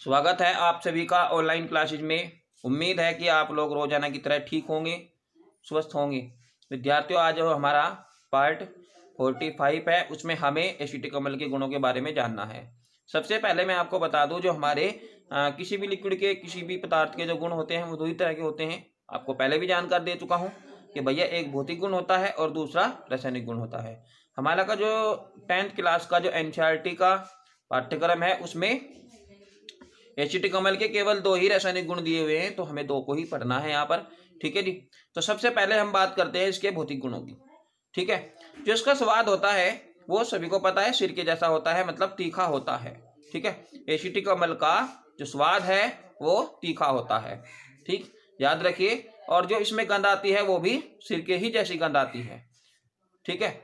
स्वागत है आप सभी का ऑनलाइन क्लासेज में। उम्मीद है कि आप लोग रोजाना की तरह ठीक होंगे, स्वस्थ होंगे। विद्यार्थियों, आज जो हमारा पार्ट 45 है, उसमें हमें एसिटिक अम्ल के गुणों के बारे में जानना है। सबसे पहले मैं आपको बता दूं, जो हमारे किसी भी लिक्विड के, किसी भी पदार्थ के जो गुण होते हैं वो दो ही तरह के होते हैं। आपको पहले भी जानकारी दे चुका हूँ कि भैया एक भौतिक गुण होता है और दूसरा रासायनिक गुण होता है। हमारा का जो 10th क्लास का जो एनसीईआरटी का पाठ्यक्रम है, उसमें एसिटिक अम्ल के केवल दो ही रासायनिक गुण दिए हुए हैं, तो हमें दो को ही पढ़ना है यहाँ पर। ठीक है जी। तो सबसे पहले हम बात करते हैं इसके भौतिक गुणों की। ठीक है। जो इसका स्वाद होता है वो सभी को पता है, सिरके जैसा होता है, मतलब तीखा होता है। ठीक है। एसिटिक अम्ल का जो स्वाद है वो तीखा होता है। ठीक, याद रखिए। और जो इसमें गंध आती है वो भी सिरके ही जैसी गंध आती है। ठीक है।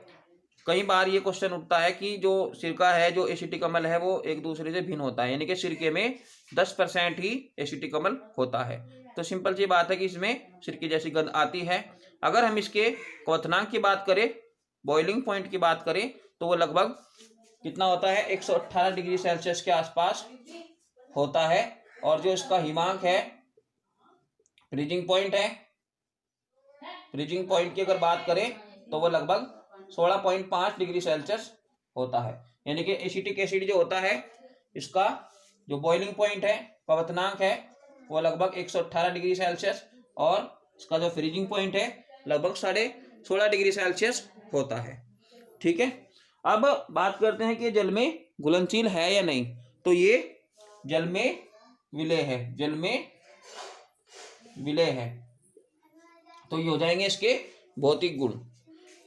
कई बार ये क्वेश्चन उठता है कि जो सिरका है, जो एसिटिक अम्ल है, वो एक दूसरे से भिन्न होता है, यानी कि सिरके में 10% ही एसिटिक अम्ल होता है। तो सिंपल सी बात है कि इसमें सिरके जैसी गंध आती है। अगर हम इसके क्वथनांक की बात करें, बॉइलिंग पॉइंट की बात करें, तो वो लगभग कितना होता है, 118 डिग्री सेल्सियस के आसपास होता है। और जो इसका हिमांक है, फ्रीजिंग पॉइंट है, फ्रीजिंग पॉइंट की अगर बात करें तो वो लगभग 16.5 डिग्री सेल्सियस होता है। यानी कि एसिटिक एसिड जो होता है, इसका जो बॉइलिंग पॉइंट है, क्वथनांक है, वो लगभग 118 डिग्री सेल्सियस, और इसका जो फ्रीजिंग पॉइंट है लगभग 16.5 डिग्री सेल्सियस होता है। ठीक है। अब बात करते हैं कि जल में घुलनशील है या नहीं। तो ये जल में विलेय है, जल में विलेय है। तो ये हो जाएंगे इसके भौतिक गुण।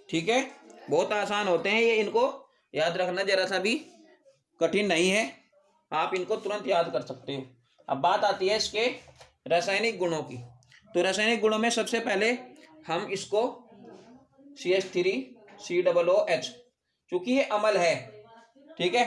ठीक है। बहुत आसान होते हैं ये, इनको याद रखना जरा सा भी कठिन नहीं है, आप इनको तुरंत याद कर सकते हो। अब बात आती है इसके रासायनिक गुणों की। तो रासायनिक गुणों में सबसे पहले हम इसको CH3COOH, चूंकि ये अम्ल है। ठीक है।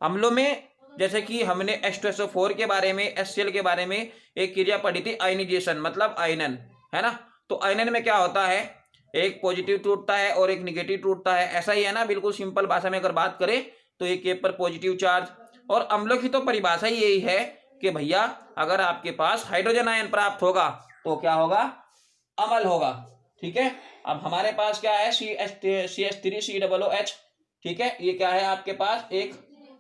अम्लों में जैसे कि हमने H2SO4 के बारे में, HCl के बारे में एक क्रिया पढ़ी थी, आयनीजेशन, मतलब आयनन, है ना। तो आयनन में क्या होता है, एक पॉजिटिव टूटता है और एक निगेटिव टूटता है, ऐसा ही है ना। बिल्कुल सिंपल भाषा में अगर बात करें तो एक केप पर पॉजिटिव चार्ज। और अम्लों की तो परिभाषा ही यही है कि भैया अगर आपके पास हाइड्रोजन आयन प्राप्त होगा तो क्या होगा, अम्ल होगा। ठीक है। अब हमारे पास क्या है, CH3COOH। ठीक है। ये क्या है, आपके पास एक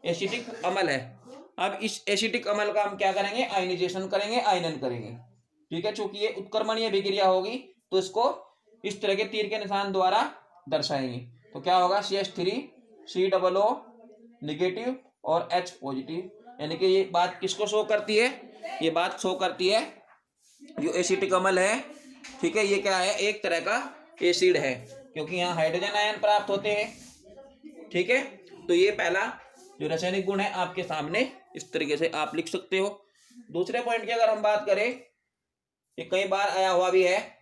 एसिटिक अम्ल है। अब इस एसिटिक अम्ल का हम क्या करेंगे, आयनीजेशन करेंगे, आयनन करेंगे। ठीक है। चूंकि ये उत्क्रमणीय अभिक्रिया होगी तो इसको इस तरह के तीर के निशान द्वारा दर्शाएंगे। तो क्या होगा, CH3COO निगेटिव और H पॉजिटिव। यानी कि ये बात किसको शो करती है, ये बात शो करती है जो एसिटिक अम्ल है। ठीक है। ये क्या है, एक तरह का एसिड है, क्योंकि यहाँ हाइड्रोजन आयन प्राप्त होते हैं। ठीक है। तो ये पहला जो रासायनिक गुण है आपके सामने इस तरीके से आप लिख सकते हो। दूसरे पॉइंट की अगर हम बात करें, ये कई बार आया हुआ भी है,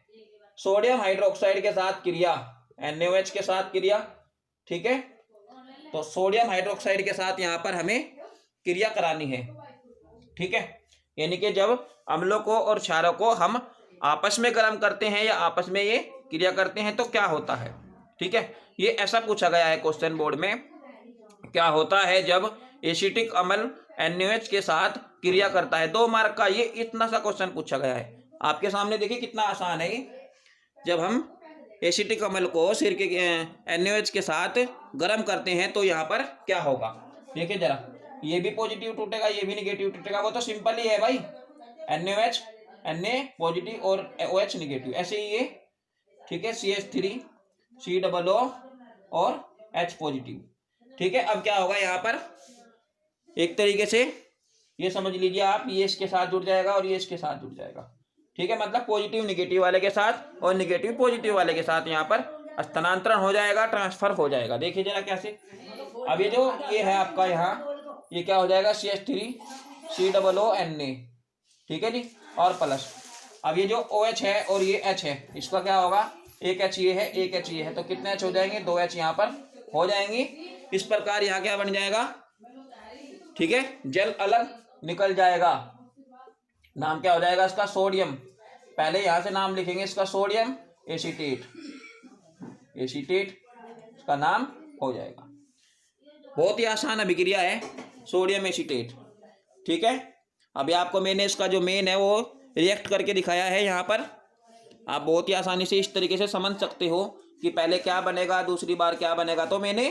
सोडियम हाइड्रोक्साइड के साथ क्रिया, NaOH के साथ क्रिया। ठीक है। तो सोडियम हाइड्रोक्साइड के साथ यहां पर हमें क्रिया करानी है। ठीक है। यानी कि जब अम्लों को और क्षारों को हम आपस में गर्म करते हैं या आपस में ये क्रिया करते हैं तो क्या होता है। ठीक है। ये ऐसा पूछा गया है क्वेश्चन बोर्ड में, क्या होता है जब एसिटिक अम्ल NaOH के साथ क्रिया करता है। 2 मार्क का ये इतना सा क्वेश्चन पूछा गया है आपके सामने। देखिए कितना आसान है ये। जब हम एसिटिक अम्ल को सिरके के NaOH के साथ गर्म करते हैं तो यहाँ पर क्या होगा, देखिए जरा। ये भी पॉजिटिव टूटेगा, ये भी निगेटिव टूटेगा, वो तो सिंपल ही है भाई। NaOH, Na पॉजिटिव और OH निगेटिव, ऐसे ही ये। ठीक है। CH3COO और H पॉजिटिव। ठीक है। अब क्या होगा यहाँ पर, एक तरीके से ये समझ लीजिए आप, ये इसके साथ जुड़ जाएगा और ये इसके साथ जुड़ जाएगा। ठीक है। मतलब पॉजिटिव निगेटिव वाले के साथ और निगेटिव पॉजिटिव वाले के साथ यहाँ पर स्थानांतरण हो जाएगा, ट्रांसफर हो जाएगा। देखिए जरा कैसे। अब ये जो ये है आपका यहाँ, ये क्या हो जाएगा, CH3COO Na। ठीक है जी, और प्लस। अब ये जो OH है और ये H है, इसका क्या होगा, एक H ये है, एक H ये है, तो कितने H हो जाएंगे, 2 H यहाँ पर हो जाएंगे। इस प्रकार यहाँ क्या बन जाएगा, ठीक है, जल अलग निकल जाएगा। नाम क्या हो जाएगा इसका, सोडियम। पहले यहां से नाम लिखेंगे इसका, सोडियम एसीटेट, एसीटेट इसका नाम हो जाएगा। बहुत ही आसान अभिक्रिया है सोडियम एसीटेट। ठीक है। अभी आपको मैंने इसका जो मेन है वो रिएक्ट करके दिखाया है यहाँ पर। आप बहुत ही आसानी से इस तरीके से समझ सकते हो कि पहले क्या बनेगा, दूसरी बार क्या बनेगा। तो मैंने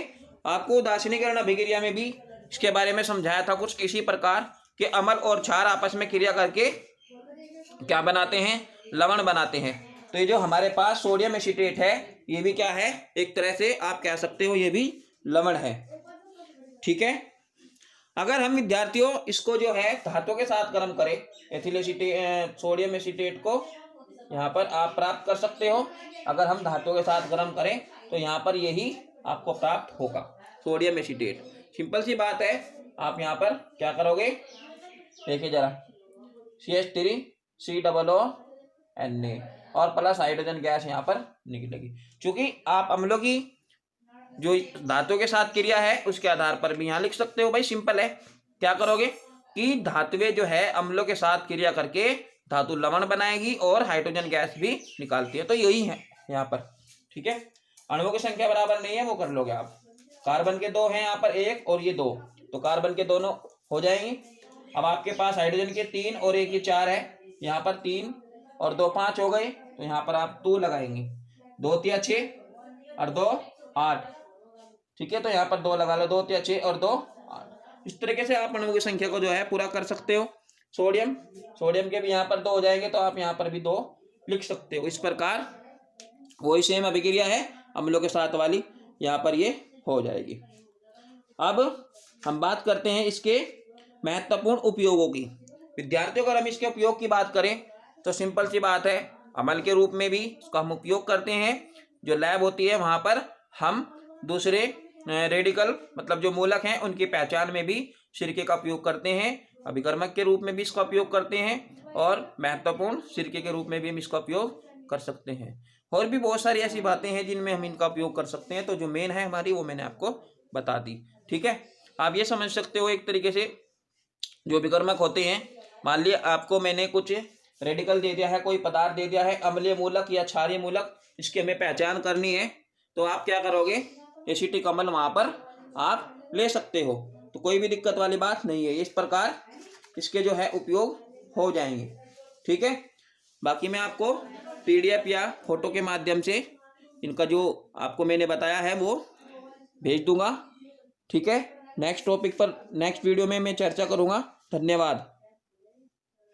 आपको उदासीनीकरण अभिक्रिया में भी इसके बारे में समझाया था कुछ इसी प्रकार कि अम्ल और क्षार आपस में क्रिया करके क्या बनाते हैं, लवण बनाते हैं। तो ये जो हमारे पास सोडियम एसीटेट है ये भी क्या है, एक तरह से आप कह सकते हो ये भी लवण है। ठीक है, अगर हम विद्यार्थियों इसको जो है धातु के साथ गर्म करें, एथिल एसीटेट सोडियम एसीटेट को यहाँ पर आप प्राप्त कर सकते हो। अगर हम धातु के साथ गर्म करें तो यहाँ पर यही आपको प्राप्त होगा, सोडियम एसीटेट। सिंपल सी बात है, आप यहाँ पर क्या करोगे, देखिए जरा, CH3COO और प्लस हाइड्रोजन गैस यहाँ पर निकलेगी। क्योंकि आप अम्लों की जो धातु के साथ क्रिया है उसके आधार पर भी यहाँ लिख सकते हो। भाई सिंपल है, क्या करोगे कि धातुएं जो है अम्लों के साथ क्रिया करके धातु लवण बनाएगी और हाइड्रोजन गैस भी निकालती है। तो यही है यहाँ पर। ठीक है, अणुओं की संख्या बराबर नहीं है, वो कर लोगे आप। कार्बन के 2 हैं यहाँ पर, 1 और ये 2, तो कार्बन के दोनों हो जाएंगे। अब आपके पास हाइड्रोजन के 3 और 1 ये 4 है, यहाँ पर 3 और 2 5 हो गए। तो यहाँ पर आप 2 लगाएंगे, 2 3 6 और 2 8। ठीक है, तो यहाँ पर 2 लगा लो, 2 3 6 और 2 8। इस तरीके से आप अणुओं की संख्या को जो है पूरा कर सकते हो। सोडियम के भी यहाँ पर 2 हो जाएंगे, तो आप यहाँ पर भी 2 लिख सकते हो। इस प्रकार वही सेम अभिक्रिया है अम्लों के साथ वाली, यहाँ पर ये हो जाएगी। अब हम बात करते हैं इसके महत्वपूर्ण उपयोगों की। विद्यार्थियों, अगर हम इसके उपयोग की बात करें तो सिंपल सी बात है, अम्ल के रूप में भी इसका हम उपयोग करते हैं। जो लैब होती है वहाँ पर हम दूसरे रेडिकल मतलब जो मूलक हैं उनकी पहचान में भी सिरके का उपयोग करते हैं। अभिकर्मक के रूप में भी इसका उपयोग करते हैं और महत्वपूर्ण सिरके के रूप में भी हम इसका उपयोग कर सकते हैं। और भी बहुत सारी ऐसी बातें हैं जिनमें हम इनका उपयोग कर सकते हैं। तो जो मेन है हमारी वो मैंने आपको बता दी। ठीक है, आप ये समझ सकते हो एक तरीके से जो विकर्मक होते हैं, मान लिया आपको मैंने कुछ रेडिकल दे दिया है, कोई पदार्थ दे दिया है, अम्लीय मूलक या क्षारीय मूलक, इसकी हमें पहचान करनी है। तो आप क्या करोगे, एसिटिक अम्ल वहां पर आप ले सकते हो, तो कोई भी दिक्कत वाली बात नहीं है। इस प्रकार इसके जो है उपयोग हो जाएंगे। ठीक है, बाकी मैं आपको PDF या फोटो के माध्यम से इनका जो आपको मैंने बताया है वो भेज दूंगा। ठीक है, नेक्स्ट टॉपिक पर नेक्स्ट वीडियो में मैं चर्चा करूंगा। धन्यवाद।